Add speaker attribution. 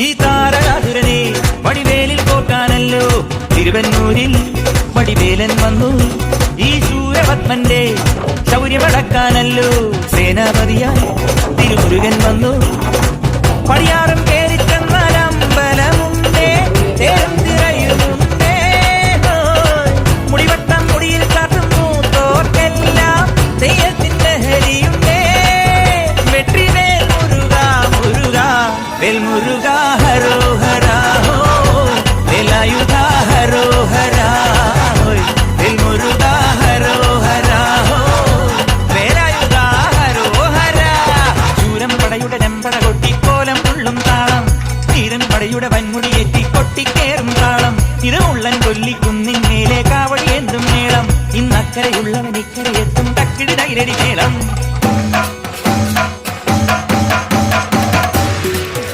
Speaker 1: ഈ താരകാതുരനെ വടിവേലിൽ പോക്കാനല്ലോ തിരുവന്നൂരിൽ വടിവേലൻ വന്നു. ഈ ശൂരപത്മന്റെ ശൗര്യമടക്കാനല്ലോ സേനാപതിയായി തിരുമുരുകൻ വന്നു. പടിയാറും കേറി ചെന്നാലമ്പലമുണ്ടേ, തേരും തിരയുമുണ്ടേ, മുടിവട്ടം മുടിയിൽ കാട്ടും മൂത്തോർക്കെല്ലാം തെയ്യത്തിന്റെ ഹരിയുണ്ടേ. വെട്രിവേൽ മുരുക മുരുക വേൽ മുരുക ഹരോഹരാ വേലായുധ ഹരോഹരാ വേൽ മുരുക ഹരോഹരാ വേലായുധ ഹരോഹരാ. ശൂരം പടയുടെ നെമ്പട കൊട്ടിക്കോലം ഉള്ളും താളം, തീരൻ പടയുടെ വൻമുടിയേറ്റി കൊട്ടിക്കേറും താളം. ഇരമുള്ളൻ കൊല്ലിക്കുന്നിന്മേലെ കാവടി എന്തും മേളം. ഇന്നക്കരയുള്ളവൻ ഇക്കരയെത്തും തക്കിടി തൈരടി